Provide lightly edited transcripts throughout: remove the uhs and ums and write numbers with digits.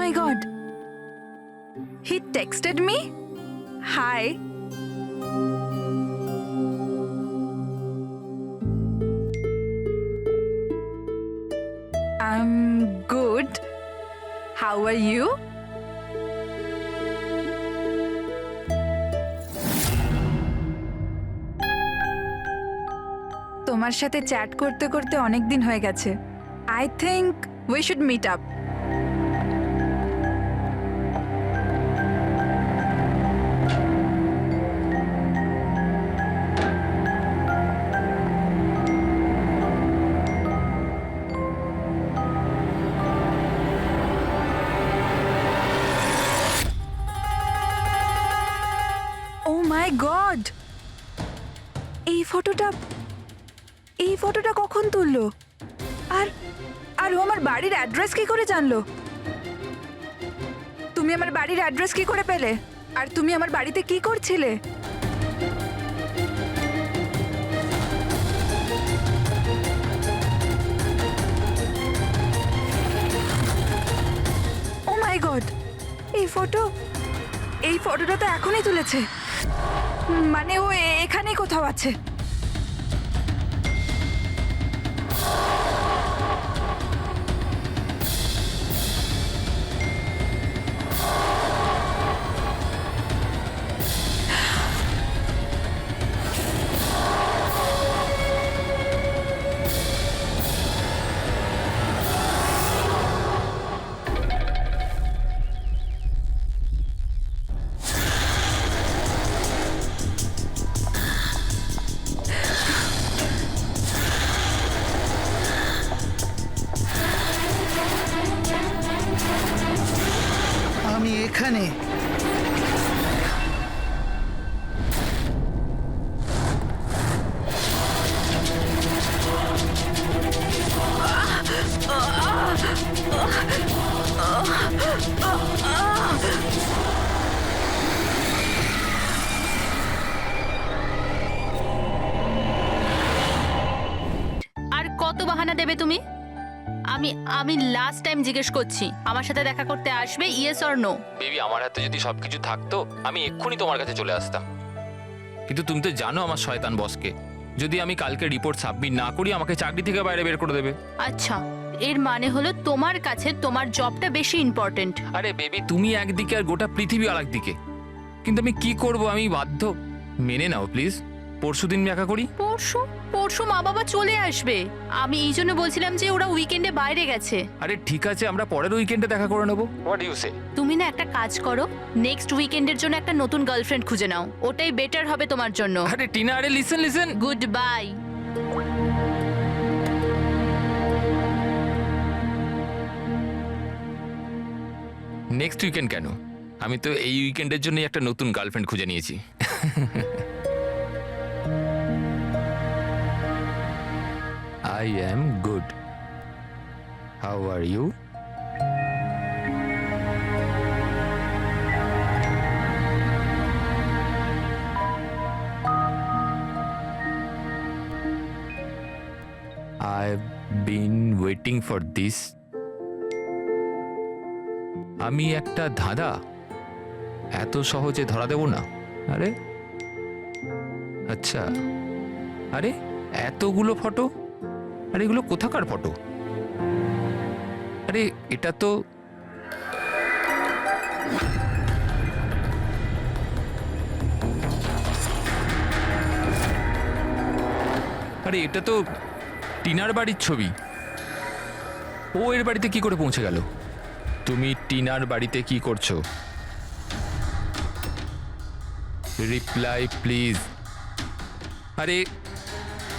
my god. He texted me? Hi. I'm good. How are you? তোমার সাথে chat করতে করতে অনেক দিন হয়ে গেছে। I think we should meet up. Oh my god! এই ফটোটা কখন তুললো? আর ও আমার বাড়ির অ্যাড্রেস কি করে জানলো? তুমি আমার বাড়ির অ্যাড্রেস কি করে পেলে? আর তুমি আমার বাড়িতে কি করছিলে? ও মাই গড! এই ফটোটা তো এখনই তুলেছে। মানে ও এখানেই কোথাও আছে। আমি এখানে। আর কত বাহানা দেবে তুমি? আমি লাস্ট টাইম জিজ্ঞেস করছি, আমার সাথে দেখা করতে আসবে, ইয়েস অর নো? বেবি, আমার হাতে যদি সবকিছু থাকতো আমি এক্ষুনি তোমার কাছে চলে আসতাম, কিন্তু তুমি তো জানো আমার শয়তান বসকে। যদি আমি কালকে রিপোর্ট সাবমিট না করি আমাকে চাকরি থেকে বাইরে বের করে দেবে। আচ্ছা, এর মানে হলো তোমার কাছে তোমার জবটা বেশি ইম্পর্টেন্ট। আরে বেবি, তুমি একদিকে আর গোটা পৃথিবী আরেক দিকে, কিন্তু আমি কি করব? আমি বাধ্য। মেনে নাও প্লিজ, পরশুদিন দেখা করি। পরশু মা বাবা চলে আসবে। আমি এই জন্য বলছিলাম যে ওরা উইকেন্ডে বাইরে গেছে। আরে ঠিক আছে, আমরা পরের উইকেন্ডে দেখা করে নেবো। হোয়াট ইউ সে? তুমি না একটা কাজ করো, নেক্সট উইকেন্ডের জন্য একটা নতুন গার্লফ্রেন্ড খুঁজে নাও, ওটাই বেটার হবে তোমার জন্য। আরে টিনা, আরে listen. Good bye. Next weekend কেন? আমি তো এই উইকেন্ডের জন্যই একটা নতুন গার্লফ্রেন্ড খুঁজে নিয়েছি। I am good. How are you? I've been waiting for this. আমি একটা ধাঁধা এত সহজে ধরা দেব না। আরে আচ্ছা, আরে এতগুলো ফটো, আরে এগুলো কোথাকার ফটো? আরে এটা তো টিনার বাড়ির ছবি। ও এর বাড়িতে কি করে পৌঁছে গেল? তুমি টিনার বাড়িতে কি করছো? Reply please. আরে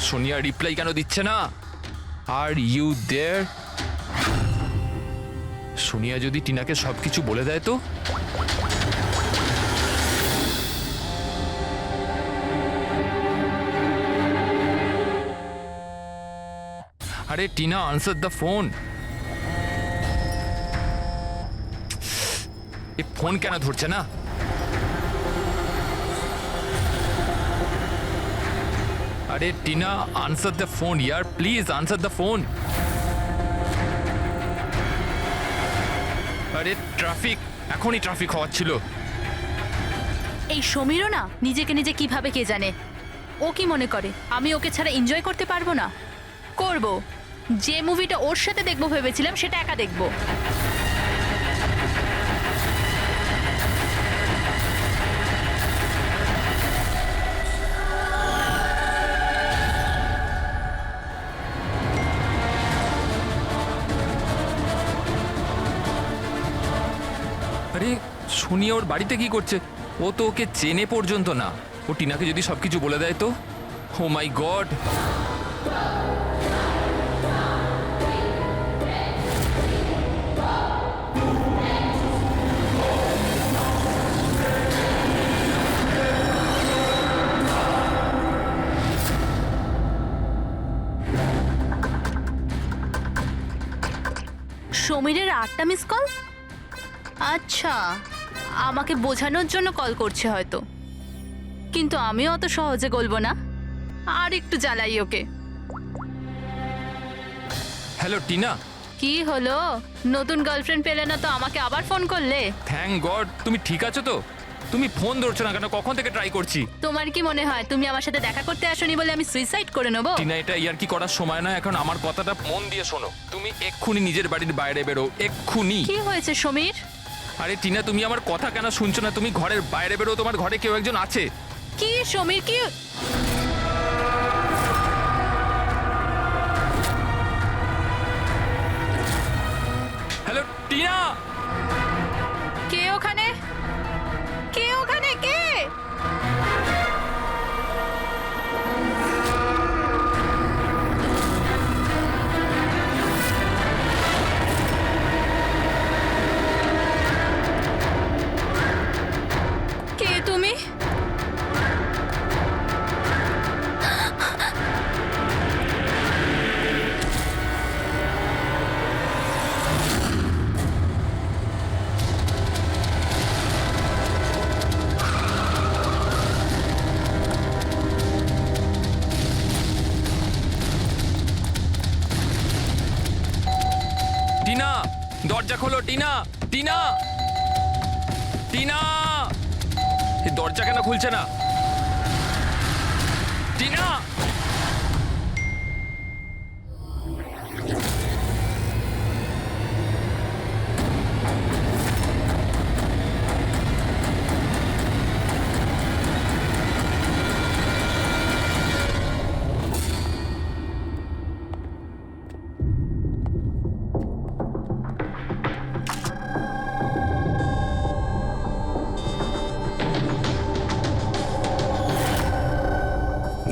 সোনিয়া রিপ্লাই কেন দিচ্ছে না? Are you there? সোনিয়া যদি টিনাকে সবকিছু বলে দেয় তো? আরে Tina, answer the phone. A phone কেন ধরছে না? আরে Tina, answer the phone year, please answer the phone. আরে ট্রাফিক, এখনই ট্রাফিক হওয়াচ্ছিল। এই সমীরও না নিজেকে নিজে কিভাবে কে জানে। ও কি মনে করে আমি ওকে ছাড়া এনজয় করতে পারবো না? করব। যে মুভিটা ওর সাথে দেখবো ভেবেছিলাম সেটা একা দেখবো। আরে সোনিয়া ওর বাড়িতে কি করছে? ও তো ওকে চেনে পর্যন্ত না। ও টিনাকে যদি সবকিছু বলে দেয় তো? Oh my god! সমীরের 8টা মিস কল। আচ্ছা, আমাকে বোঝানোর জন্য কল করছে হয়তো, কিন্তু আমিও অত সহজে গলবো না। আর একটু জ্বালাই ওকে। হ্যালো টিনা। কি হলো? নতুন গার্লফ্রেন্ড পেলে না তো আমাকে আবার ফোন করলে? থ্যাংক গড, তুমি ঠিক আছো তো? তুমি ফোন ধরছো না কেন? কখন থেকে ট্রাই করছি। তোমার কি মনে হয় তুমি আমার সাথে দেখা করতে আসোনি বলে আমি সুইসাইড করে নেবো? টিনা, এটা ইয়ার্কি করার সময় না এখন। আমার কথাটা মন দিয়ে শোনো। তুমি এক্ষুনি নিজের বাড়ির বাইরে বেরো, এক্ষুনি। কি হয়েছে সমীর? আরে টিনা, তুমি আমার কথা কেন শুনছো না? তুমি ঘরের বাইরে বেরো, তোমার ঘরে কেউ একজন আছে। কি সমীর কি? হ্যালো টিনা। কে ওখানে? কে ওখানে? কে? কে তুমি? টিনা, দরজা খোলো। টিনা, টিনা, টিনা, এই দরজা কেন খুলছে না? টিনা।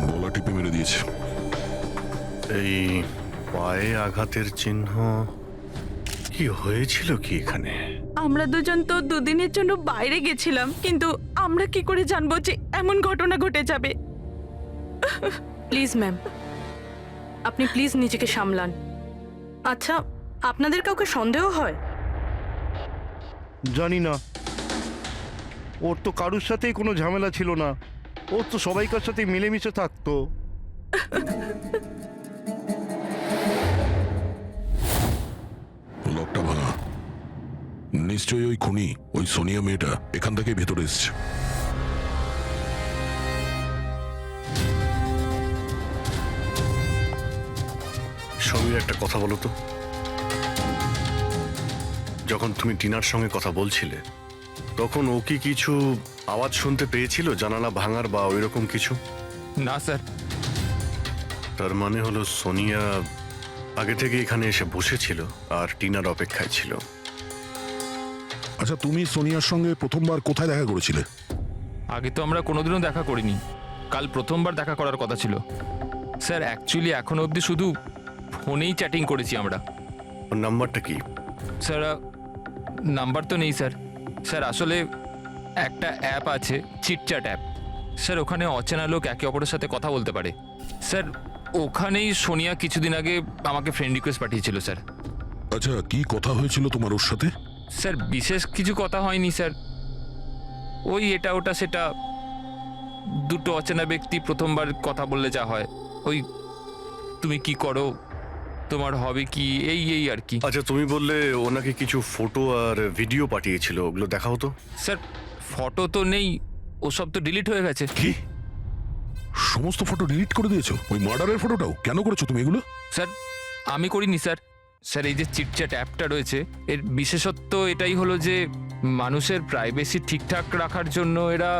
গলা টিপে মেরে দিয়েছে। এই পায়ে আঘাতের চিহ্ন, কি হয়েছিল কি এখানে? আমরা দুজন তো দুদিনের জন্য বাইরে গেছিলাম, কিন্তু আমরা কি করে জানবো যে এমন ঘটনা ঘটে যাবে? প্লিজ ম্যাম, আপনি প্লিজ নিজেকে সামলান। আচ্ছা, আপনাদের কাউকে সন্দেহ হয়? জানি না, ওর তো কারুর সাথেই কোনো ঝামেলা ছিল না। ওর তো সবাইকার সাথে মিলেমিশে থাকতো। লকটা ভাঙা। নিশ্চয়ই ওই খুনি, ওই সোনিয়া মেয়েটা এখান থেকে ভেতরে এসছে। সমীর, একটা কথা বলো তো। যখন তুমি টিনার সঙ্গে কথা বলছিলে তখন ও কি কিছু আওয়াজ শুনতে পেয়েছিল, জানালা ভাঙার বা ওইরকম কিছু? না স্যার। তার মানে হলো সোনিয়া আগে থেকে এখানে এসে বসেছিল আর টিনার অপেক্ষায় ছিল। আচ্ছা, তুমি সোনিয়ার সঙ্গে প্রথমবার কোথায় দেখা করেছিলে? আগে তো আমরা কোনোদিনও দেখা করিনি। কাল প্রথমবার দেখা করার কথা ছিল স্যার। অ্যাকচুয়ালি এখনো অবধি শুধু ফোনেই চ্যাটিং করেছি আমরা। ওর নাম্বারটা কি? স্যার, নাম্বার তো নেই স্যার। স্যার আসলে একটা অ্যাপ আছে, চিটচ্যাট অ্যাপ স্যার। ওখানে অচেনা লোক একে অপরের সাথে কথা বলতে পারে স্যার। ওখানেই সোনিয়া কিছুদিন আগে আমাকে ফ্রেন্ড রিকোয়েস্ট পাঠিয়েছিল স্যার। আচ্ছা, কি কথা হয়েছিল তোমার ওর সাথে? স্যার বিশেষ কিছু কথা হয়নি স্যার। ওই এটা ওটা সেটা, দুটো অচেনা ব্যক্তি প্রথমবার কথা বললে যা হয়, ওই তুমি কি করো, তোমার হবি কি, এই এই আর কি। আচ্ছা, তুমি বললে ওনাকে কিছু ফটো আর ভিডিও পাঠিয়েছিল, ওগুলো দেখাও তো। স্যার ফটো তো নেই, ওসব তো ডিলিট হয়ে গেছে। কি সমস্ত ফটো ডিলিট করে দিয়েছো? ওই মার্ডারের ফটোটাও কেন করেছো তুমি এগুলো? স্যার আমি করিনি স্যার। স্যার এই যে চিটচ্যাট অ্যাপটা রয়েছে, এর বিশেষত্ব এটাই হলো যে মানুষের প্রাইভেসি ঠিকঠাক রাখার জন্য এরা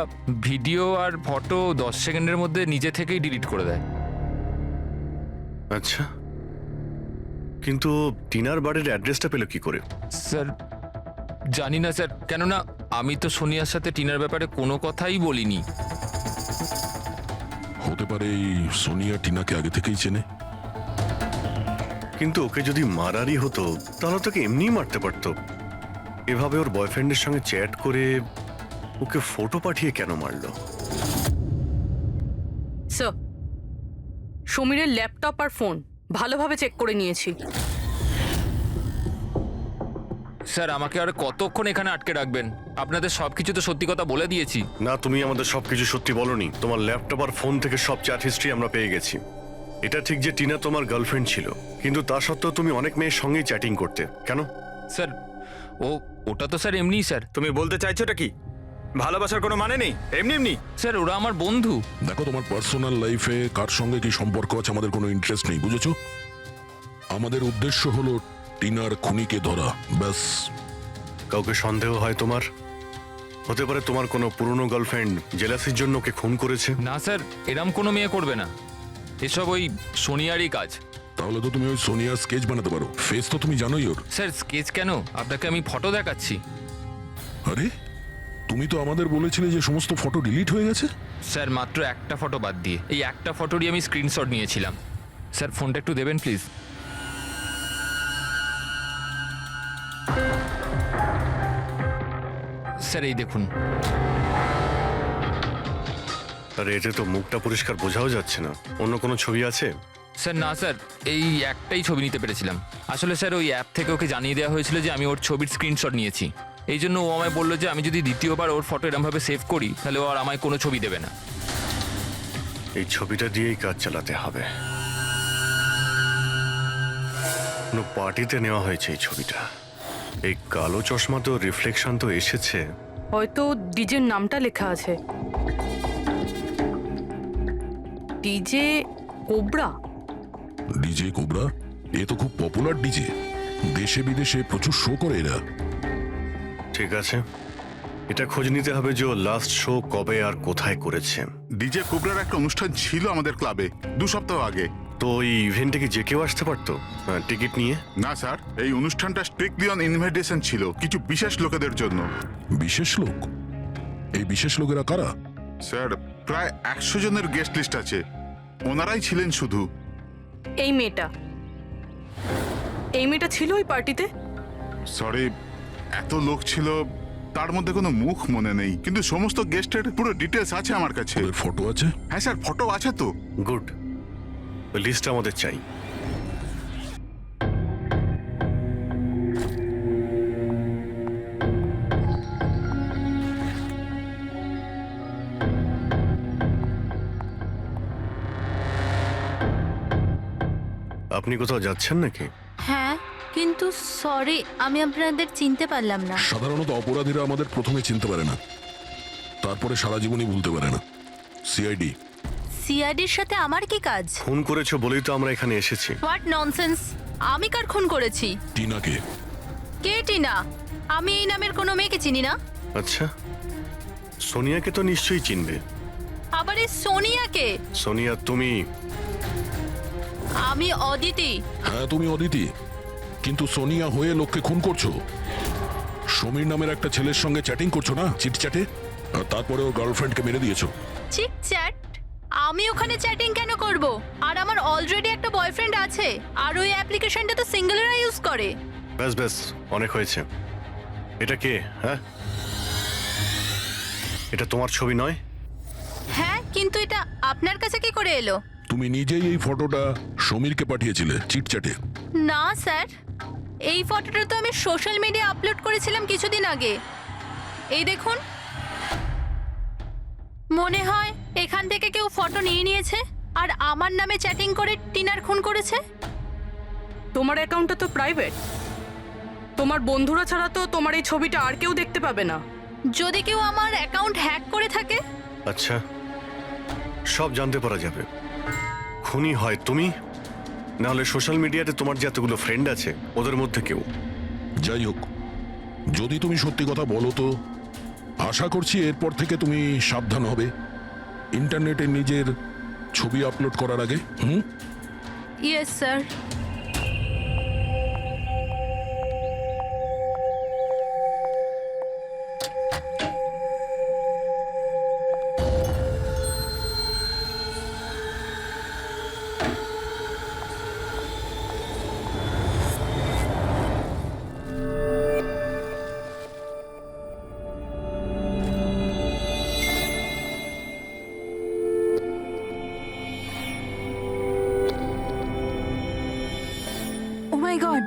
ভিডিও আর ফটো 10 সেকেন্ডের মধ্যে নিজে থেকেই ডিলিট করে দেয়। আচ্ছা, কিন্তু টিনার বাড়ির অ্যাড্রেসটা পেলো কি করে? স্যার জানি না স্যার, কেননা আমি তো সোনিয়ার সাথে টিনার ব্যাপারে কোনো কথাই বলিনি। হতে পারে এই সোনিয়া টিনাকে আগে থেকেই চেনে। কিন্তু ওকে যদি মারারই হতো তাহলে তোকে এমনিই মারতে পারতো। এভাবে ওর বয়ফ্রেন্ডের সঙ্গে চ্যাট করে ওকে ফটো পাঠিয়ে কেন মারলো? স্যার, সমীরের ল্যাপটপ আর ফোন ভালোভাবে চেক করে নিয়েছি। স্যার আমাকে আর কতক্ষণ এখানে আটকে রাখবেন? আপনাদের সবকিছু তো সত্যি কথা বলে দিয়েছি। না, তুমি আমাদের সবকিছু সত্যি বলনি। তোমার ল্যাপটপ আর ফোন থেকে সব চ্যাট হিস্ট্রি আমরা পেয়ে গেছি। এটা ঠিক যে টিনা তোমার গার্লফ্রেন্ড ছিল, কিন্তু তা সত্ত্বেও তুমি অনেক মেয়ের সঙ্গেই চ্যাটিং করতে কেন? স্যার ওটা তো স্যার এমনিই স্যার। তুমি বলতে চাইছোটা কি? ভালোবাসার কোনো মানে নেই, এমনি এমনি? স্যার ওরা আমার বন্ধু। দেখো, তোমার পার্সোনাল লাইফে কার সঙ্গে কি সম্পর্ক আছে আমাদের কোনো ইন্টারেস্ট নেই, বুঝেছো? আমাদের উদ্দেশ্য হলো টিনার খুনিকে ধরা, ব্যাস। কাউকে সন্দেহ হয় তোমার? হতে পারে তোমার কোনো পুরনো গার্লফ্রেন্ড জেলাসির জন্য ওকে খুন করেছে। না স্যার, এরম কোনো মেয়ে করবে না, এসব ওই সোনিয়ারই কাজ। তাহলে তো তুমি ওই সোনিয়ার স্কেচ বানাতে পারো, ফেস তো তুমি জানোই ওর। স্যার স্কেচ কেন, আপনাকে আমি ফটো দেখাচ্ছি। আরে তুমি তো আমাদের বলেছিলে যে সমস্ত ফটো ডিলিট হয়ে গেছে। স্যার মাত্র একটা ফটো বাদ দিয়ে, এই একটা ফটোরই আমি স্ক্রিনশট নিয়েছিলাম। স্যার ফোনটা একটু দেবেন প্লিজ। স্যার এই দেখুন। আর এতে তো মুখটা পরিষ্কার বোঝাও যাচ্ছে না। অন্য কোনো ছবি আছে? স্যার না স্যার, এই একটাই ছবি নিতে পেরেছিলাম। আসলে স্যার ওই অ্যাপ থেকে ওকে জানিয়ে দেওয়া হয়েছিল যে আমি ওর ছবির স্ক্রিনশট নিয়েছি। এই জন্য ও আমায় বললো যে আমি যদি দ্বিতীয়বার ওর ফটো এরমভাবে সেভ করি তাহলে ও আর আমায় কোনো ছবি দেবে না। এই ছবিটা দিয়েই কাজ চালাতে হবে। কোনো পার্টিতে নেওয়া হয়েছে এই ছবিটা। এই কালো চশমাতেও রিফ্লেকশন তো এসেছে। হয়তো ডিজের নামটা লেখা আছে, ডিজে কোবরা। ডিজে কোবরা, এ তো খুব পপুলার ডিজে, দেশে বিদেশে প্রচুর শো করে এরা। ঠিক আছে, এটা খোঁজ নিতে হবে যে লাস্ট শো কবে আর কোথায় করেছে। ডিজে কোবরার একটা অনুষ্ঠান ছিল আমাদের ক্লাবে 2 সপ্তাহ আগে। তো ওই ইভেন্টে কি যে কেউ আসতে পারতো টিকিট নিয়ে? না স্যার, এই অনুষ্ঠানটা স্ট্রিক্টলি অন ইনভাইটেশন ছিল, কিছু বিশেষ লোকেদের জন্য। বিশেষ লোক? এই বিশেষ লোকেরা কারা? স্যার প্রায় 100 জনের গেস্ট লিস্ট আছে, ওনারাই ছিলেন শুধু। এই মেয়েটা ছিল ওই পার্টিতে? সরি, এত লোক ছিল, তার মধ্যে কোনো মুখ মনে নেই, কিন্তু সমস্ত গেস্টের পুরো ডিটেলস আছে আমার কাছে। ওদের ফটো আছে? হ্যাঁ স্যার, ফটো আছে তো। গুড, ওই লিস্টটা আমাদের চাই। আপনি কোথাও যাচ্ছেন নাকি? হ্যাঁ, কিন্তু সরি, আমি আপনাদের চিনতে পারলাম না। সাধারণত অপরাধীরা আমাদের প্রথমে চিনতে পারে না, তারপরে সারা জীবনই ভুলতে পারে না। সিআইডি। সিআইডির সাথে আমার কি কাজ? খুন করেছো বলেই তো আমরা এখানে এসেছি। What nonsense! আমি কার খুন করেছি? টিনাকে। কে টিনা? আমি এই নামের কোনো মেয়েকে চিনি না। আচ্ছা, সোনিয়াকে তো নিশ্চয়ই চিনবে। আবার এই সোনিয়াকে? সোনিয়া তুমি? আমি অদিতি। হ্যাঁ তুমি অদিতি, কিন্তু সোনিয়া হয়ে লোককে খুন করছো। সমীর নামের একটা ছেলের সঙ্গে চ্যাটিং করছো না, চিটচ্যাটে, আর তারপরে ওর গার্লফ্রেন্ডকে মেরে দিয়েছো। Cheat chat? আমি ওখানে চ্যাটিং কেন করব? আর আমার অলরেডি একটা বয়ফ্রেন্ড আছে, আর ওই অ্যাপ্লিকেশনটা তো সিঙ্গেলরা ইউজ করে। ব্যাস ব্যাস, অনেক হয়েছে। এটা কে? হ্যাঁ, এটা তোমার ছবি নয়? হ্যাঁ, কিন্তু এটা আপনার কাছে কি করে এলো? তুমি নিজেই এই ফটোটা সমীরকে পাঠিয়েছিলে চিটচ্যাটে। না স্যার, এই ফটোটা তো আমি সোশ্যাল মিডিয়া আপলোড করেছিলাম কিছুদিন আগে। এই দেখুন, মনে হয় এখান থেকে কেউ ফটো নিয়ে নিয়েছে আর আমার নামে চ্যাটিং করে টিনার খুন করেছে। তোমার অ্যাকাউন্টটা তো প্রাইভেট। তোমার বন্ধুরা ছাড়া তো তোমার এই ছবিটা আর কেউ দেখতে পাবে না। যদি কেউ আমার অ্যাকাউন্ট হ্যাক করে থাকে? আচ্ছা, সব জানতে পারা যাবে। খুনি হয় তুমি, নাহলে সোশ্যাল মিডিয়াতে তোমার যে এতগুলো ফ্রেন্ড আছে ওদের মধ্যে কেউ। যাই হোক, যদি তুমি সত্যি কথা বলো তো আশা করছি এরপর থেকে তুমি সাবধান হবে ইন্টারনেটে নিজের ছবি আপলোড করার আগে। Yes sir. Oh my god.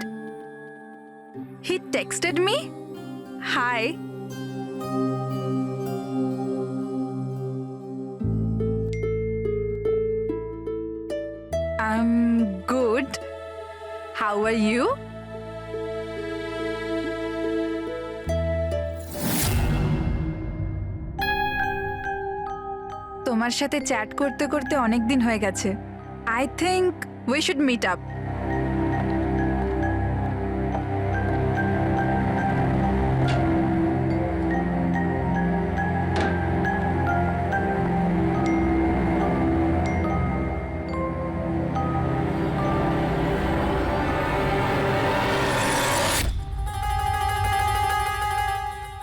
He texted me? Hi. I'm good. How are you? তোমার সাথে চ্যাট করতে করতে অনেক দিন হয়ে গেছে। I think we should meet up.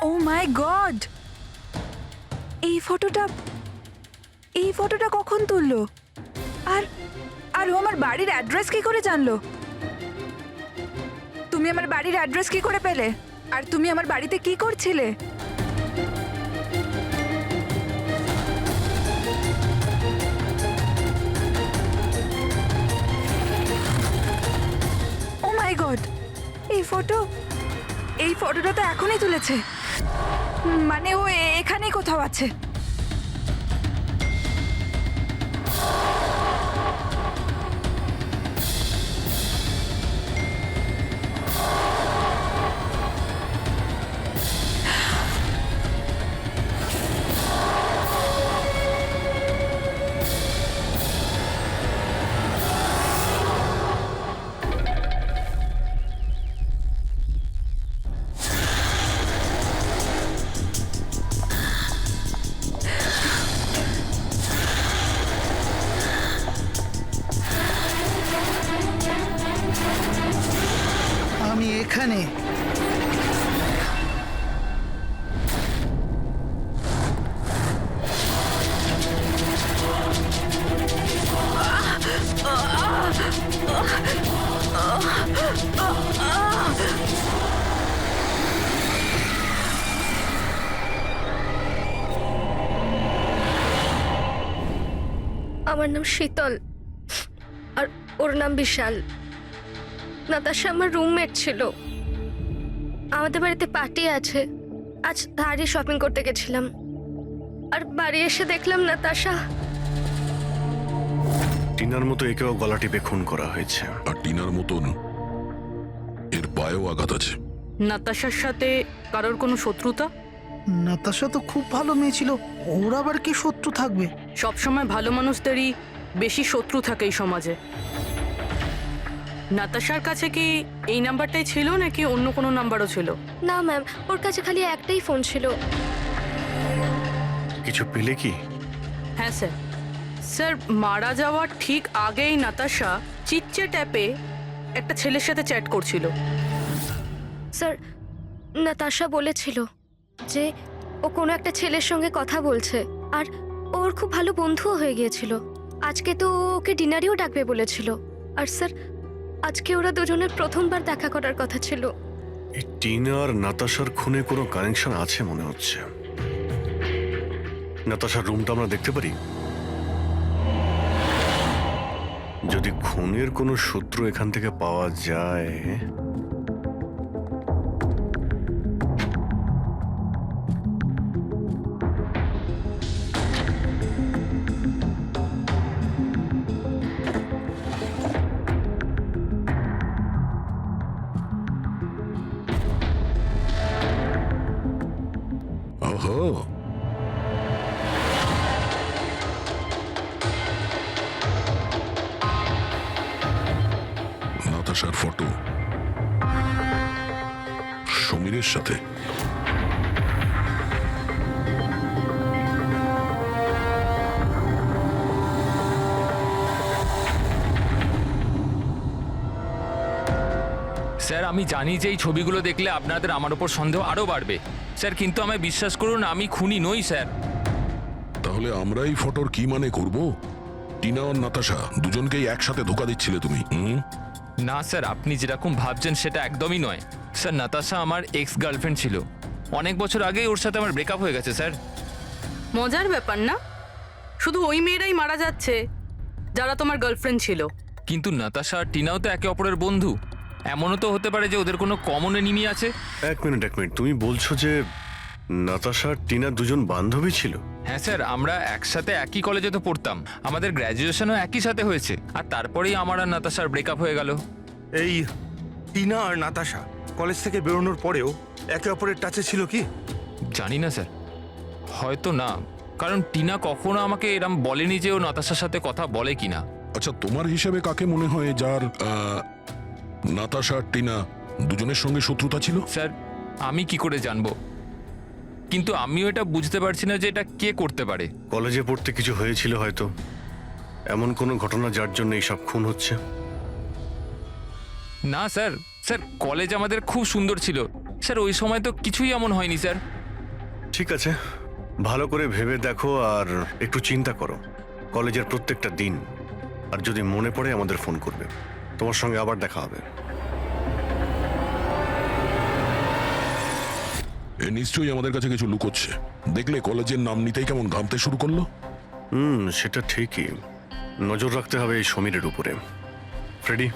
Oh my God, এই ফটোটা কখন তুললো? আর আর ও আমার বাড়ির অ্যাড্রেস কি করে জানলো? তুমি আমার বাড়ির অ্যাড্রেস কি করে পেলে? আর তুমি আমার বাড়িতে কি করছিলে? ও মাই গড, এই ফটোটা তো এখনই তুলেছে। মানে ও এখানেই কোথাও আছে। আমি এখানে। আমার নাম শীতল আর ওর নাম বিশাল। নাতাশা আমার রুমমেট ছিল। আমাদের বাড়িতে পার্টি আছে, আজ ধারে শপিং করতে গেছিলাম আর বাড়ি এসে দেখলাম নাতাশা। টিনার মতো একেও গলা টিপে খুন করা হয়েছে। আর টিনার মতন এর পায়েও আঘাত আছে। নাতাশার সাথে কারোর কোনো শত্রুতা? নাতাশা তো খুব ভালো মেয়ে ছিল, ওর আবার কি শত্রু থাকবে? সবসময় ভালো মানুষদেরই বেশি শত্রু থাকে এই সমাজে। নাতাশার কাছে কি এই নাম্বারটাই ছিল নাকি অন্য কোনো নাম্বারও ছিল? না ম্যাম, ওর কাছে খালি একটাই ফোন ছিল। কিছু পেলে কি? হ্যাঁ স্যার। স্যার, মারা যাওয়ার ঠিক আগেই নাতাশা চিটচ্যাট অ্যাপে একটা ছেলের সাথে চ্যাট করছিল। স্যার, নাতাশা বলেছিল যে ও কোনো একটা ছেলের সঙ্গে কথা বলছে আর ওর খুব ভালো বন্ধুও হয়ে গিয়েছিল। আজকে তো ও ওকে ডিনারেও ডাকবে বলেছিল। আর স্যার, আজকে ওরা দুজনের প্রথমবার দেখা করার কথা ছিল। এই টিনা আর নাতাশার খুনে কোনো কানেকশন আছে মনে হচ্ছে। নাতাশার রুমটা আমরা দেখতে পারি? যদি খুনের কোনো সূত্র এখান থেকে পাওয়া যায়। নাতাশার ফটো সমীরের সাথে। স্যার আমি জানি যে এই ছবিগুলো দেখলে আপনাদের আমার ওপর সন্দেহ আরও বাড়বে স্যার, কিন্তু আমায় বিশ্বাস করুন আমি খুনি নই স্যার। তাহলে আমরা এই ফটোর কি মানে করব? টিনা আর নাতাশা দুজনকেই একসাথে ধোকা দিচ্ছিলে তুমি। না স্যার, আপনি যেরকম ভাবছেন সেটা একদমই নয় স্যার। নাতাশা আমার এক্স গার্লফ্রেন্ড ছিল, অনেক বছর আগেই ওর সাথে আমার ব্রেকআপ হয়ে গেছে স্যার। মজার ব্যাপার না? শুধু ওই মেয়েরাই মারা যাচ্ছে যারা তোমার গার্লফ্রেন্ড ছিল। কিন্তু নাতাশা আর টিনাও তো একে অপরের বন্ধু, এমনও তো হতে পারে যে ওদের কোনো কমন এনিমি আছে। এক মিনিট, তুমি বলছো যে নাতাশা আর টিনা দুজন বান্ধবী ছিল? হ্যাঁ স্যার, আমরা একসাথে একই কলেজে তো পড়তাম, আমাদের গ্র্যাজুয়েশনও একই সাথে হয়েছে, আর তারপরেই আমার আর নাতাশার ব্রেকআপ হয়ে গেল। এই টিনা আর নাতাশা কলেজ থেকে বেরোনোর পরেও একে অপরের টাচে ছিল কি? জানি না স্যার, হয়তো না, কারণ টিনা কখনো আমাকে এরম বলেনি যে ও নাতাশার সাথে কথা বলে কিনা। আচ্ছা, তোমার হিসাবে কাকে মনে হয় যার নাতাশা আর টিনা দুজনের সঙ্গে শত্রুতা ছিল? স্যার আমি কি করে জানবো, কিন্তু আমিও এটা বুঝতে পারছি না যে এটা কে করতে পারে। কলেজে পড়তে কিছু হয়েছিল হয়তো, এমন কোনো ঘটনা যার জন্য এইসব খুন হচ্ছে। না স্যার, স্যার কলেজ আমাদের খুব সুন্দর ছিল স্যার, ওই সময় তো কিছুই এমন হয়নি স্যার। ঠিক আছে, ভালো করে ভেবে দেখো আর একটু চিন্তা করো কলেজের প্রত্যেকটা দিন, আর যদি মনে পড়ে আমাদের ফোন করবে, তোমার সঙ্গে আবার দেখা হবে। এ নিশ্চয়ই আমাদের কাছে কিছু লুকোচ্ছে। দেখলে কলেজের নাম নিতেই কেমন ঘামতে শুরু করলো। সেটা ঠিকই, নজর রাখতে হবে এই সমীরের উপরে। ফ্রেডি,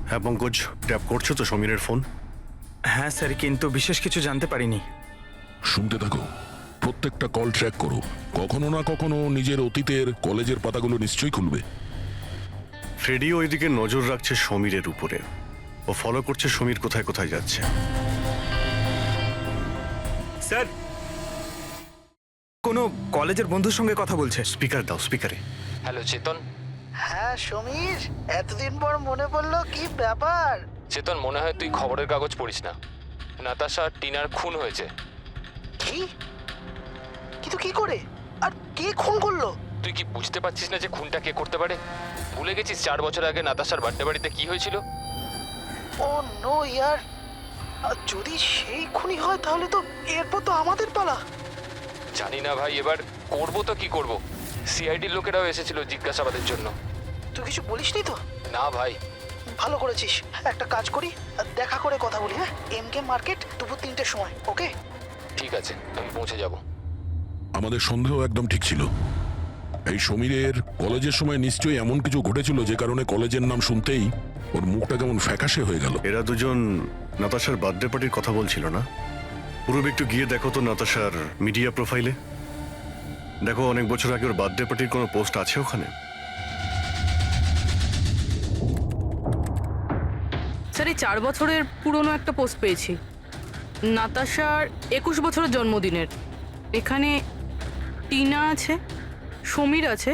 হ্যাঁ পঙ্কজ, ট্যাপ করছো তো সমীরের ফোন? হ্যাঁ স্যার, কিন্তু বিশেষ কিছু জানতে পারিনি। শুনতে থাকো, প্রত্যেকটা কল ট্র্যাক করো, কখনো না কখনো নিজের অতীতের কলেজের পাতাগুলো নিশ্চয়ই খুলবে। ফ্রেডি ওইদিকে নজর রাখছে সমীরের উপরে, ও ফলো করছে সমীর কোথায় কোথায় যাচ্ছে। স্যার, কোনো কলেজের বন্ধুর সঙ্গে কথা বলছে। স্পিকার দাও, স্পিকারে। হ্যালো চেতন। হ্যাঁ সমীর, এতদিন পর মনে পড়লো, কি ব্যাপার? চেতন, মনে হয় তুই খবরের কাগজ পড়িস না, নাতাশা আর টিনার খুন হয়েছে। কি? কিন্তু কি করে আর কে খুন করলো? তুই কি বুঝতে পারছিস না যে খুনটা কে করতে পারে? ভুলে গেছিস 4 বছর আগে নাতাশার বার্থডে বাড়িতে কি হয়েছিল? ও নো ইয়ার, যদি সেই খুনি হয় তাহলে তো এরপর তো আমাদের পালা। জানি না ভাই, এবার করবো তো কি করব। সিআইডির লোকেরাও এসেছিল জিজ্ঞাসাবাদের জন্য। তুই কিছু বলিসনি তো? না ভাই। ভালো করেছিস, একটা কাজ করি, দেখা করে কথা বলি। হ্যাঁ, এমকে মার্কেট দুপুর 3টের সময়, ওকে? ঠিক আছে, আমি পৌঁছে যাব। আমাদের সন্দেহ একদম ঠিক ছিল। এই সমীরের কলেজের সময় নিশ্চয়ই এমন কিছু ঘটেছিল যে কারণে কলেজের নাম শুনতেই ওর মুখটা কেমন ফ্যাকাশে হয়ে গেল। এরা দুজন নাতাশার বার্থডে পার্টির কথা বলছিল না? পূর্বে একটু গিয়ে দেখো তো নাতাশার মিডিয়া প্রোফাইলে, দেখো অনেক বছর আগে ওর বার্থডে পার্টির কোনো পোস্ট আছে ওখানে? স্যার এই 4 বছরের পুরনো একটা পোস্ট পেয়েছি, নাতাশার 21 বছরের জন্মদিনের। এখানে টিনা আছে, সমীর আছে,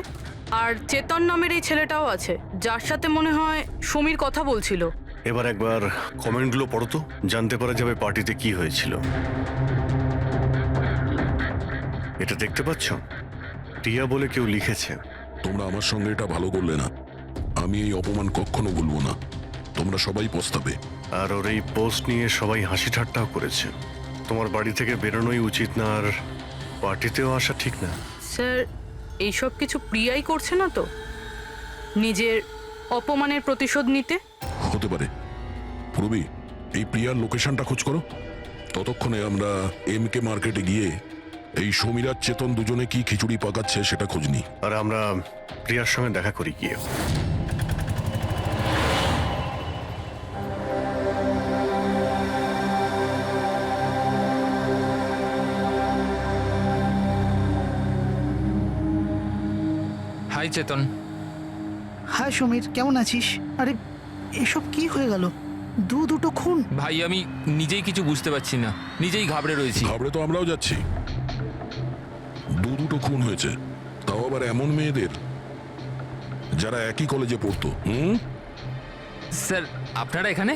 আর চেতন নামের এই ছেলেটাও আছে, যার সাথে মনে হয় সমীর কথা বলছিল। এবার একবার কমেন্টগুলো পড়ো তো, জানতে পারা যাবে পার্টিতে কি হয়েছিল। এটা দেখতে পাচ্ছ? টিয়া বলে কেউ লিখেছে। তোমরা আমার সঙ্গে এটা ভালো করলে না, আমি এই অপমান কখনো ভুলবো না, তোমরা সবাই পস্তাবে। আর ওর এই পোস্ট নিয়ে সবাই হাসি ঠাট্টাও করেছে। তোমার বাড়ি থেকে বেরোনোই উচিত না, আর পার্টিতেও আসা ঠিক না। স্যার এইসব কিছু প্রিয়াই করছে না তো, নিজের অপমানের প্রতিশোধ নিতে? হতে পারে। পূর্বী, এই প্রিয়ার লোকেশনটা খোঁজ করো, ততক্ষণে আমরা এমকে মার্কেটে গিয়ে এই সমীর আর চেতন দুজনে কি খিচুড়ি পাকাচ্ছে সেটা খোঁজ নিই। আর আমরা প্রিয়ার সঙ্গে দেখা করি গিয়ে। হাই চেতন। হাই সমীর, কেমন আছিস? আরে এসব কি হয়ে গেল? দুটো খুন। ভাই আমি নিজেই কিছু বুঝতে পারছি না, নিজেই ঘাবড়ে রয়েছি। ঘাবড়ে তো আমরাও যাচ্ছি। দুটো খুন হয়েছে, তাও আবার এমন মেয়েদের যারা একই কলেজে পড়তো। স্যার আপনারা এখানে?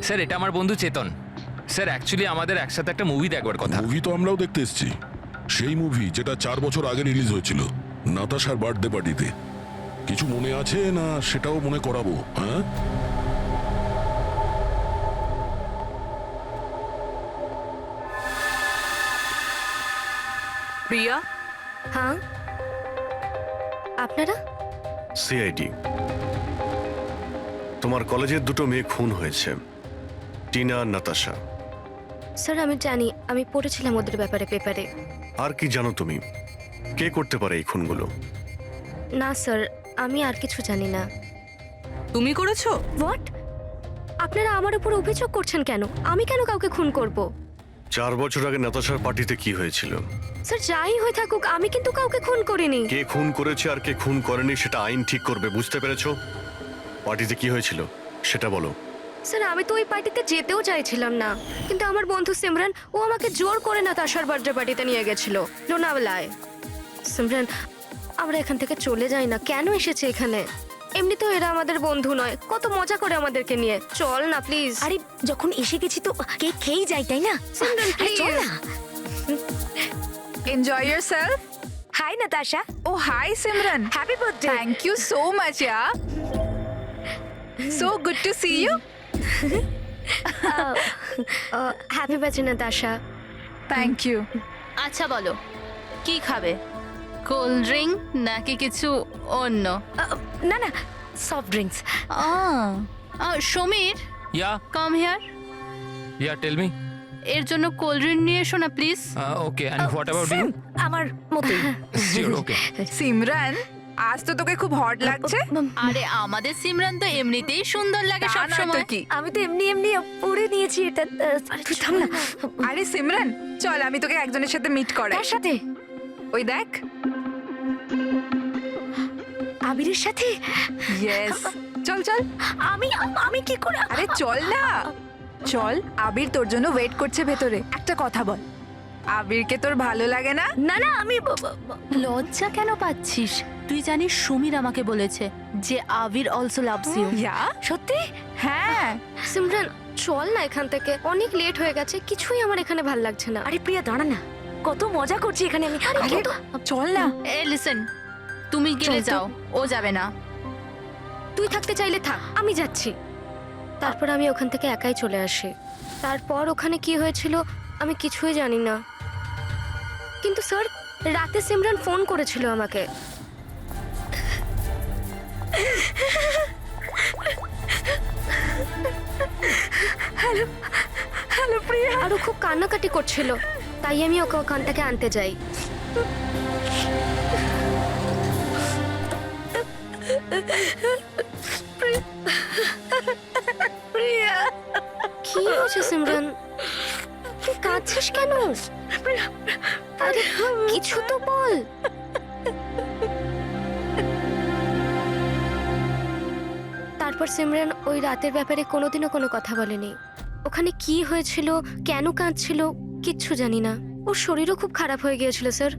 স্যার এটা আমার বন্ধু চেতন। স্যার অ্যাকচুয়ালি আমাদের একসাথে একটা মুভি দেখবার কথা। মুভি তো আমরাও দেখতে এসেছি, সেই মুভি যেটা 4 বছর আগে রিলিজ হয়েছিল, নাতাশার বার্থডে পার্টিতে। কিছু মনে আছে না সেটাও মনে করাবো? হ্যাঁ, প্রিয়া, হ্যাঁ, আপনারা? সিআইডি। তোমার কলেজের দুটো মেয়ে খুন হয়েছে, টিনা আর নাতাশা। স্যার আমি জানি, আমি পড়েছিলাম ওদের ব্যাপারে পেপারে। আর কি জানো তুমি? কে করতে পারে এই খুনগুলো? না স্যার, আমি আর কিছু জানি না। তুমি করেছো? হোয়াট? আপনারা আমার উপর অভিযোগ করছেন কেন? আমি কেন কাউকে খুন করব? 4 বছর আগে নাতাশার পার্টিতে কি হয়েছিল? স্যার যাই হয়ে থাকুক, আমি কিন্তু কাউকে খুন করিনি। কে খুন করেছে আর কে খুন করেনি সেটা আইন ঠিক করবে, বুঝতে পেরেছো? পার্টিতে কি হয়েছিল সেটা বলো। স্যার আমি তো ওই পার্টিতে যেতেও চাইছিলাম না, কিন্তু আমার বন্ধু সিমরান ও আমাকে জোর করে নাতাশার বার্থডে পার্টিতে নিয়ে গেছিল লোনাওয়ালায়। সিমরান, আমরা এখান থেকে চলে যাই না, কেন এসেছে এখানে? এমনি তো এরা আমাদের বন্ধু নয়, কত মজা করে আমাদেরকে নিয়ে। চল না প্লিজ। আরে যখন এসে গেছি তো কেক খেয়েই যাই, তাই না? সিমরান আরে চল প্লিজ। না। Enjoy yourself. Hi Natasha, Oh, hi Simran. Happy birthday. Thank you so much, yeah. So good to see you. Happy birthday Natasha. Thank you. আচ্ছা বলো, কি খাবে? কোল্ড ড্রিঙ্ক নাকি কিছু অন্য? না না, soft drinks. Samir, yeah come here. Yeah tell me. এর জন্য কোল্ড ড্রিঙ্ক নিয়ে এসো না please. Okay, and what about you? আমার মতোই। শিওর, ওকে। সিমরান, আজ তো তোকে খুব হট লাগছে। আরে আমাদের সিমরান তো এমনিতেই সুন্দর লাগে তা সব নয় তো সময়। কি? আমি তো এমনি এমনি পরে নিয়েছি এটা। তুই থাম না। আরে সিমরান, চল আমি তোকে একজনের সাথে মিট করাই। তার সাথে? ওই দেখ। আবিরের সাথে? ইয়েস, চল চল। আমি আমি কি করে? আরে চল না, চল। আবির তোর জন্য ওয়েট করছে ভেতরে। একটা কথা বল, আবিরকে তোর ভালো লাগে না? না না, আমি লজ্জা কেন পাচ্ছিস? তুই জানিস সমীর আমাকে বলেছে যে আবির অলসো লাভস ইউ। ইয়া, সত্যি? হ্যাঁ। সিমরান চল না এখান থেকে, অনেক লেট হয়ে গেছে, কিছুই আমার এখানে ভাল লাগছে না। আরে প্রিয়া দাঁড়া না, কত মজা করছি এখানে আমি। আরে চল না। এ লিসেন, তুমি গেলে চল তো। যাও, ও যাবে না। তুই থাকতে চাইলে থাক, আমি যাচ্ছি। তারপর আমি ওখান থেকে একাই চলে আসি। তারপর ওখানে কি হয়েছিল আমি কিছুই জানি না, কিন্তু স্যার রাতে সিমরান ফোন করেছিল আমাকে। হ্যালো হ্যালো প্রিয়া। আর ও খুব কান্নাকাটি করছিল, তাই আমি ওকে ওখান থেকে আনতে যাই। প্রিয়া, কি হয়েছে সিমরান? তুই কাঁদছিস কেন? আরে কিছু তো বল। তারপর সিমরান ওই রাতের ব্যাপারে কোনোদিনও কোনো কথা বলেনি। ওখানে কি হয়েছিল, কেন কাঁদছিল কিচ্ছু জানি না। ওর শরীরও খুব খারাপ হয়ে গিয়েছিল স্যার।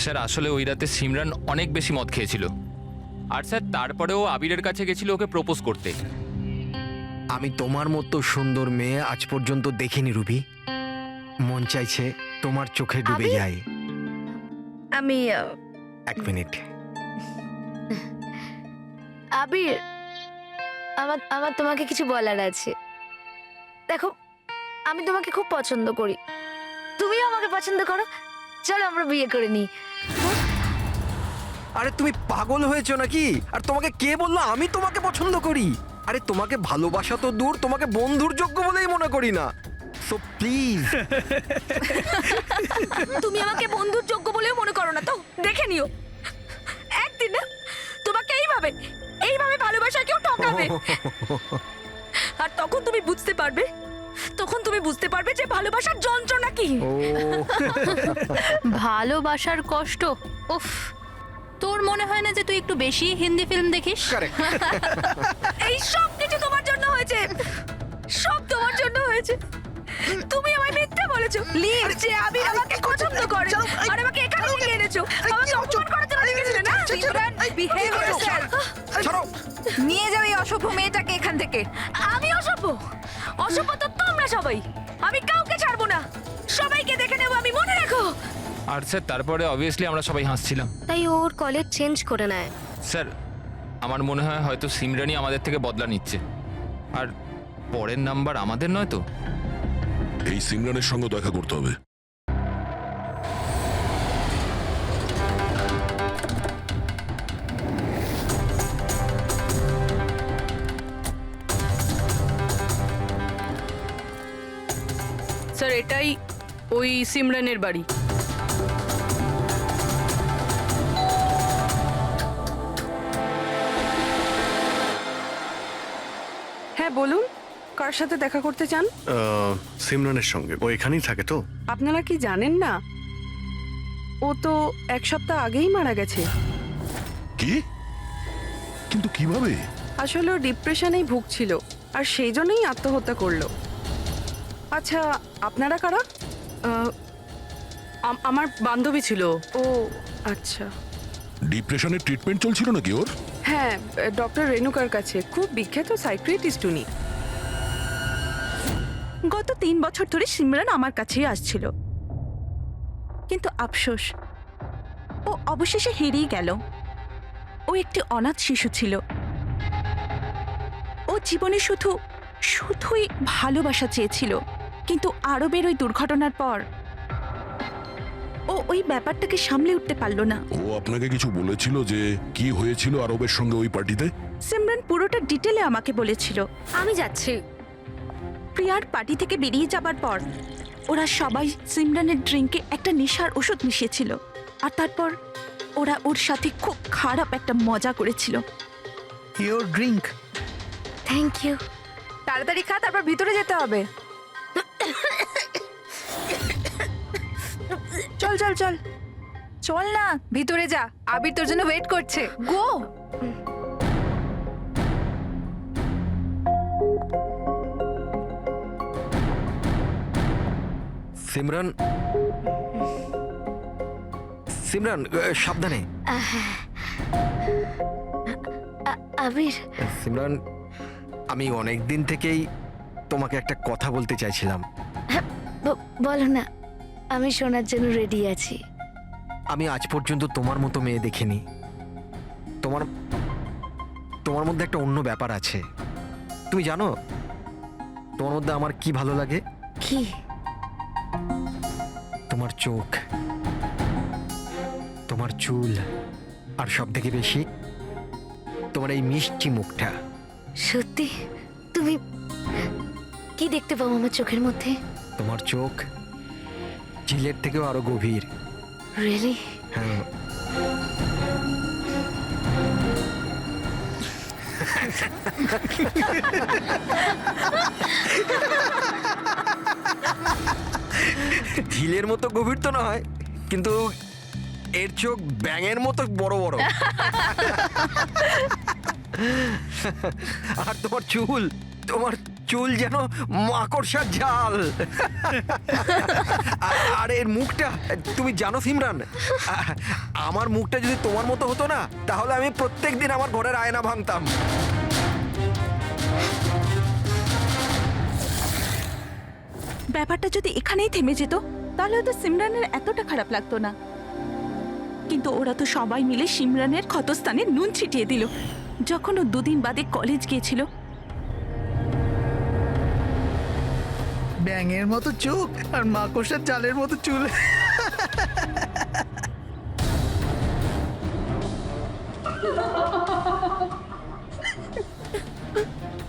স্যার আসলে ওই রাতে সিমরান অনেক বেশি মদ খেয়েছিল, আর স্যার তারপরে ও আবিরের কাছে গেছিল ওকে প্রপোজ করতে। আমি তোমার মতো সুন্দর মেয়ে আজ পর্যন্ত দেখিনি রুবি। মন চাইছে তোমার চোখে ডুবে আবির? যাই। আমি 1 মিনিট। আবির, আমার তোমাকে কিছু বলার আছে। দেখো, আমি তোমাকে খুব পছন্দ করি, তুমিও আমাকে পছন্দ করো। চলো আমরা বিয়ে করে নিই। আরে তুমি পাগল হয়েছো নাকি? আর তোমাকে কে বললো আমি তোমাকে পছন্দ করি? আরে তোমাকে ভালোবাসা তো দূর, তোমাকে বন্ধুর যোগ্য বলেই মনে করি না। So please. তুমি আমাকে বন্ধুর যোগ্য বলেও মনে করো না তো? দেখে নিও একদিন না তোমাকে এইভাবে এইভাবে ভালোবাসা কেউ ঠকাবে, আর তখন তুমি বুঝতে পারবে, যে ভালোবাসার যন্ত্রণা কি। ভালোবাসার কষ্ট, উফ, তোর মনে হয় না যে তুই একটু বেশি হিন্দি ফিল্ম দেখিস? এই সব কিছু তোমার জন্য হয়েছে, সব তোমার জন্য হয়েছে। তুমি আমায় মিথ্যে বলেছো লিভ যে আবির আমাকে পছন্দ করে আর আমাকে এখানে নিয়ে এনেছো, আমাকে অপমান করার জন্য লিখেছিলে না? Simran, behave yourself. নিয়ে যাও এই অসভ্য মেয়েটাকে এখান থেকে। আমি অসভ্য? অসভ্য তো তোমরা সবাই। আমি কাউকে ছাড়বো না, সবাইকে দেখে নেবো আমি, মনে রেখো। আর স্যার তারপরে অবভিয়াসলি আমরা সবাই হাসছিলাম। তাই ওর কলেজ চেঞ্জ করে নেয়। স্যার আমার মনে হয় হয়তো সিমরানই আমাদের থেকে বদলা নিচ্ছে, আর পরের নাম্বার আমাদের নয় তো। এই সিমরানের সঙ্গে দেখা করতে হবে। স্যার এটাই ওই সিমরানের বাড়ি। হ্যাঁ বলুন, কার সাথে দেখা করতে চান? সিমরানের সঙ্গে। ও এখানেই থাকে তো? আপনারা কি জানেন না ও তো 1 সপ্তাহ আগেই মারা গেছে। কি? কিন্তু কিভাবে? আসলে ও ডিপ্রেশনেই ভুগছিল আর সেই জন্যই আত্মহত্যা করলো। আচ্ছা আপনারা কারা? আমার বান্ধবী ছিল। ও আচ্ছা। ডিপ্রেশনের ট্রিটমেন্ট চলছিল নাকি ওর? হ্যাঁ, ডক্টর রেণুকার কাছে, খুব বিখ্যাত সাইকিয়াট্রিস্ট উনি। গত 3 বছর ধরে সিমরান আমার কাছেই আসছিল, কিন্তু আফসোস ও অবশেষে হেরিয়ে গেল। ও একটি অনাথ শিশু ছিল। ও জীবনে শুধুই ভালোবাসা চেয়েছিল, কিন্তু আরবের ওই দুর্ঘটনার পর ও ওই ব্যাপারটাকে সামলে উঠতে পারলো না। ও আপনাকে কিছু বলেছিল যে কি হয়েছিল আরবের সঙ্গে ওই পার্টিতে? সিমরান পুরোটা ডিটেলে আমাকে বলেছিল। আমি যাচ্ছি। প্রিয়ার পার্টি থেকে বেরিয়ে যাবার পর ওরা সবাই সিমরানের ড্রিঙ্কে একটা নেশার ওষুধ মিশিয়েছিল, আর তারপর ওরা ওর সাথে খুব খারাপ একটা মজা করেছিল। Your drink. Thank you. তাড়াতাড়ি খা, তারপর ভিতরে যেতে হবে। চল চল চল চল না, ভিতরে যা, আবির তোর জন্য ওয়েট করছে। গো। সিমরান, সিমরান সাবধানে। আবির, সিমরান, আমি অনেক দিন থেকেই তোমাকে একটা কথা বলতে চাইছিলাম। বলো না, আমি শোনার জন্য রেডি আছি। আমি আজ পর্যন্ত তোমার মতো মেয়ে দেখিনি। তোমার মধ্যে একটা অন্য ব্যাপার আছে। তুমি জানো তোমার মধ্যে আমার কি ভালো লাগে? কি? তোমার চোখ, তোমার চুল, আর সব থেকে বেশি তোমার এই মিষ্টি মুখটা। সত্যি? তুমি কি দেখতে পাও আমার চোখের মধ্যে? তোমার চোখ ঝিলের থেকেও আরো গভীর। রিয়েলি? হ্যাঁ। ঝিলের মতো গভীর তো নয়, কিন্তু এর চোখ ব্যাঙের মতো বড় বড়। আর তোমার চুল যেন মাকড়সার জাল। আর এর মুখটা, তুমি জানো সিমরান, আমার মুখটা যদি তোমার মতো হতো না, তাহলে আমি প্রত্যেকদিন আমার ঘরের আয়না ভাঙতাম। ব্যাপারটা যদি এখানেই থেমে যেত তাহলে হয়তো সিমরানের এতটা খারাপ লাগতো না, কিন্তু ওরা তো সবাই মিলে সিমরানের ক্ষতস্থানে নুন ছিটিয়ে দিল যখন ও 2 দিন বাদে কলেজ গিয়েছিল। ব্যাঙের মতো চোখ আর মাকড়সার জালের মতো চুল।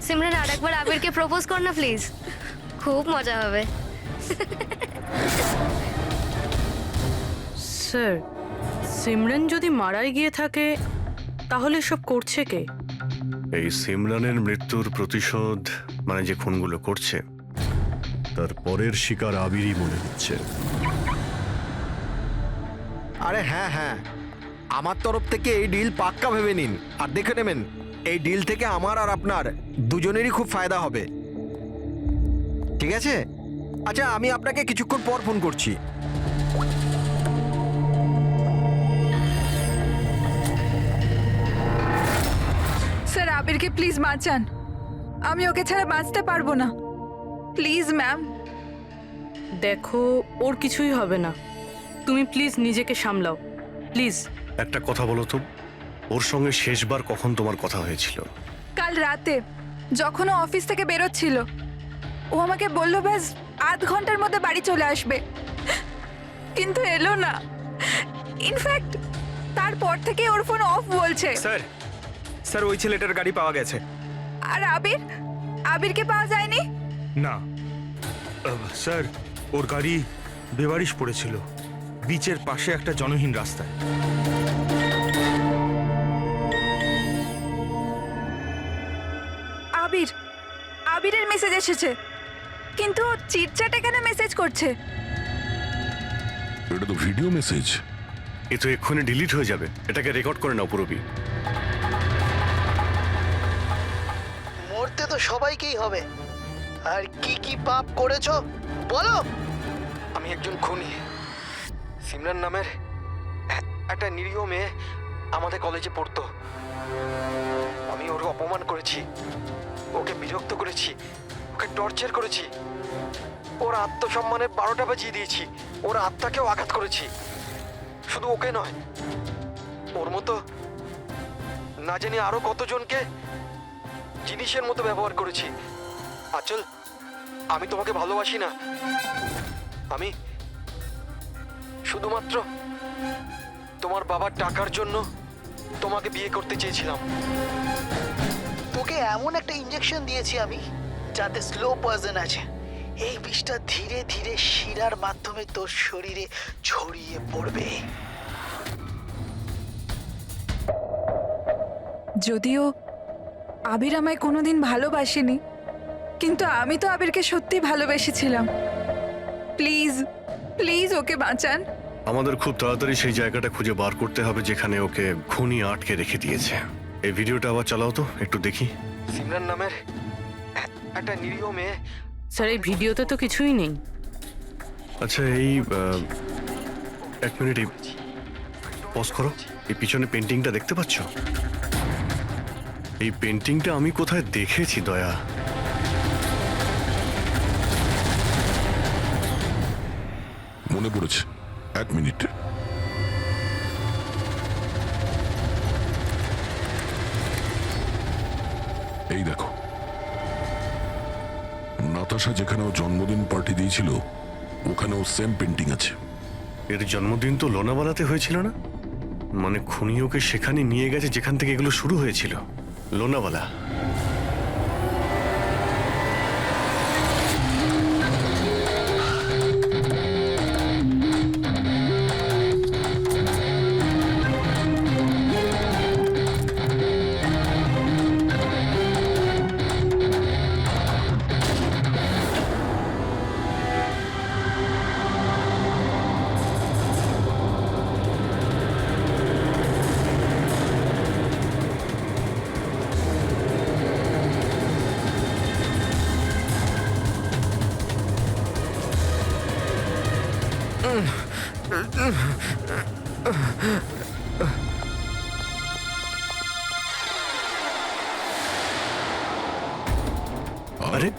সিমরান, আরেকবার আবিরকে প্রপোজ কর না প্লিজ, খুব মজা হবে। স্যার, সিমরান যদি মারাই গিয়ে থাকে তাহলে সব করছে কে? এই সিমরানের মৃত্যুর প্রতিশোধ, মানে যে খুনগুলো করছে, তার পরের শিকার আবিরই মনে হচ্ছে। আরে হ্যাঁ হ্যাঁ, আমার তরফ থেকে এই ডিল পাক্কা ভেবে নিন আর দেখে নেবেন এই ডিল থেকে আমার আর আপনার দুজনেরই খুব ফায়দা হবে। ঠিক আছে? আচ্ছা, আমি আপনাকে কিছুক্ষণ পর ফোন করছি। স্যার আবিরকে প্লিজ বাঁচান, আমি ওকে ছাড়া বাঁচতে পারবো না, প্লিজ ম্যাম। দেখো, ওর কিছুই হবে না, তুমি প্লিজ নিজেকে সামলাও, প্লিজ। একটা কথা বলো তো, ওর সঙ্গে শেষবার কখন তোমার কথা হয়েছিল? কাল রাতে যখন ও অফিস থেকে বেরোচ্ছিল, ও আমাকে বলল ব্যাস আধ ঘন্টার মধ্যে বাড়ি চলে আসবে, কিন্তু এলো না। ইনফ্যাক্ট তারপর থেকে ওর ফোন অফ বলছে। স্যার ওই ছেলেটার গাড়ি পাওয়া গেছে। আর আবিরকে পাওয়া যায়নি? না স্যার, ওর গাড়ি বেবারিশ পড়েছিল বিচের পাশে একটা জনহীন রাস্তায়। আবিরের মেসেজ এসেছে, কিন্তু ও চিটচ্যাটে কেন মেসেজ করছে? এটা তো ভিডিও মেসেজ। এ তো এক্ষুনি ডিলিট হয়ে যাবে, এটাকে রেকর্ড করে নাও পুরবি। মরতে তো সবাইকেই হবে, আর কি কি পাপ করেছো বলো। আমি একজন খুনি। সিমরান নামের একটা নিরীহ মেয়ে আমাদের কলেজে পড়তো। আমি ওর অপমান করেছি, ওকে বিরক্ত করেছি, ওকে টর্চার করেছি, ওর আত্মসম্মানের 12টা বাজিয়ে দিয়েছি, ওর আত্মাকেও আঘাত করেছি। শুধু ওকে নয়, ওর মতো না জানি আরো কতজনকে জিনিসের মতো ব্যবহার করেছি। আচল, আমি তোমাকে ভালোবাসি না, আমি শুধুমাত্র তোমার বাবার টাকার জন্য তোমাকে বিয়ে করতে চেয়েছিলাম। তোকে এমন একটা ইঞ্জেকশন দিয়েছি আমি, যাতে স্লো পয়জন আছে। এই বিষটা ধীরে ধীরে শিরার মাধ্যমে তোর শরীরে ছড়িয়ে পড়বে। যদিও আবির আমায় কোনোদিন ভালোবাসেনি, কিন্তু আমি তো আবিরকে সত্যি ভালোবেসেছিলাম। প্লিজ প্লিজ ওকে বাঁচান। আমাদের খুব তাড়াতাড়ি সেই জায়গাটা খুঁজে বার করতে হবে যেখানে ওকে খুনি আটকে রেখে দিয়েছে। এই ভিডিওটা আবার চালাও তো, একটু দেখি। সিমরান নামের একটা নিরীহ মেয়ে। স্যার এই ভিডিওতে তো কিছুই নেই। আচ্ছা, এই 1 মিনিট পজ করো। এই পিছনে পেন্টিংটা দেখতে পাচ্ছ? এই পেন্টিংটা আমি কোথায় দেখেছি দয়া। মনে পড়েছে, 1 মিনিট। এই দেখো, নাতাশা যেখানে ও জন্মদিন পার্টি দিয়েছিল ওখানেও সেম পেন্টিং আছে। এর জন্মদিন তো লোনাওয়ালাতে হয়েছিল না? মানে খুনি ওকে সেখানে নিয়ে গেছে যেখান থেকে এগুলো শুরু হয়েছিল, লোনাওয়ালা। আরে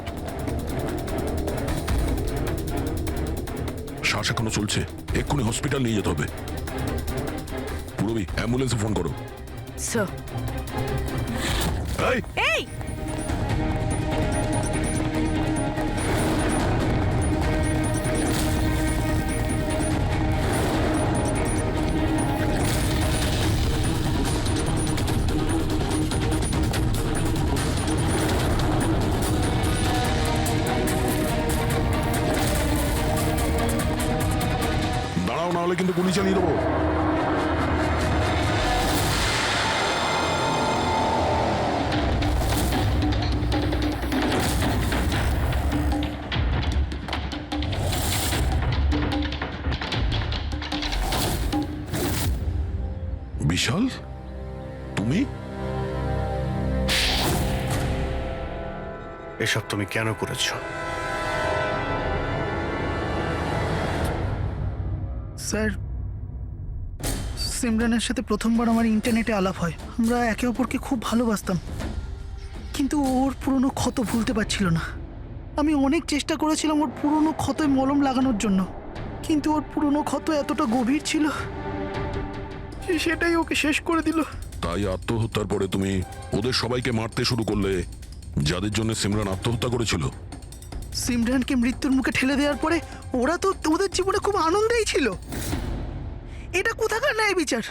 শ্বাস এখনো চলছে, এক্ষুনি হসপিটাল নিয়ে যেতে হবে। পুরবি, অ্যাম্বুলেন্সে ফোন করো। স্যার। এই দাঁড়াও, না হলে কিন্তু গুলি চালিয়ে দেবো। তুমি? এসব তুমি কেন করেছো? স্যার, সিমরানের সাথে প্রথমবার আমার ইন্টারনেটে আলাপ হয়। আমরা একে অপরকে খুব ভালোবাসতাম, কিন্তু ওর পুরনো ক্ষত ভুলতে পারছিল না। আমি অনেক চেষ্টা করেছিলাম ওর পুরনো ক্ষতয় মলম লাগানোর জন্য, কিন্তু ওর পুরনো ক্ষত এতটা গভীর ছিল সেটাই ওকে শেষ করে দিল। তাই আত্মহত্যার পরে তুমি ওদের সবাইকে মারতে শুরু করলে, যাদের জন্য সিমরান আত্মহত্যা করেছিল। সিমরানকে মৃত্যুর মুখে ঠেলে দেওয়ার পরে ওরা তো ওদের জীবনে খুব আনন্দেই ছিল। এটা কোথাকার ন্যায় বিচার?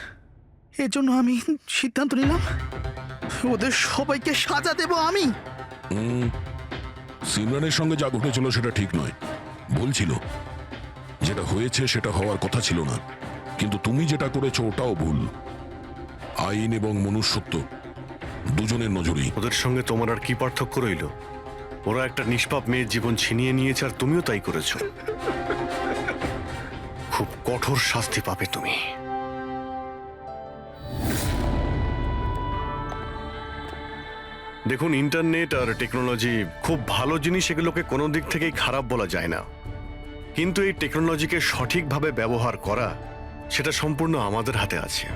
এর জন্য আমি সিদ্ধান্ত নিলাম ওদের সবাইকে সাজা দেব আমি। সিমরানের সঙ্গে যা ঘটেছিল সেটা ঠিক নয়, ভুল ছিল। যেটা হয়েছে সেটা হওয়ার কথা ছিল না, কিন্তু তুমি যেটা করেছো ওটাও ভুল। আইন এবং মনুষ্যত্ব দুজনের নজরেই। ওদের সঙ্গে তোমার আর কি পার্থক্য রইল? ওরা একটা নিষ্পাপ মেয়ের জীবন ছিনিয়ে নিয়েছে, আর তুমিও তাই করেছো। খুব কঠোর শাস্তি পাবে তুমি। দেখুন, ইন্টারনেট আর টেকনোলজি খুব ভালো জিনিস, এগুলোকে কোনো দিক থেকেই খারাপ বলা যায় না। কিন্তু এই টেকনোলজিকে সঠিকভাবে ব্যবহার করা, সেটা সম্পূর্ণ আমাদের হাতে আছে।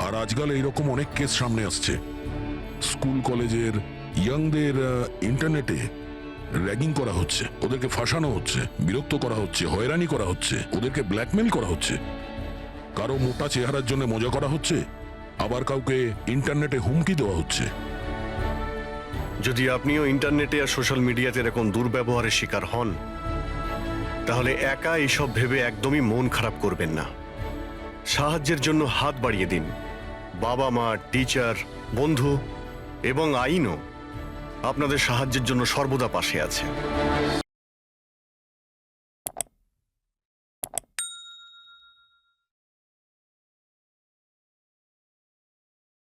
আর আজকাল এইরকম অনেক কেস সামনে আসছে। স্কুল কলেজের ইয়াংদের ইন্টারনেটে র্যাগিং করা হচ্ছে, ওদেরকে ফাঁসানো হচ্ছে, বিরক্ত করা হচ্ছে, হয়রানি করা হচ্ছে, ওদেরকে ব্ল্যাকমেল করা হচ্ছে। কারো মোটা চেহারার জন্য মজা করা হচ্ছে, আবার কাউকে ইন্টারনেটে হুমকি দেওয়া হচ্ছে। যদি আপনিও ইন্টারনেটে আর সোশ্যাল মিডিয়াতে এরকম দুর্ব্যবহারের শিকার হন, তাহলে একা এইসব ভেবে একদমই মন খারাপ করবেন না। সাহায্যের জন্য হাত বাড়িয়ে দিন। বাবা মা, টিচার, বন্ধু এবং আইনও আপনাদের সাহায্যের জন্য সর্বদা পাশে আছে।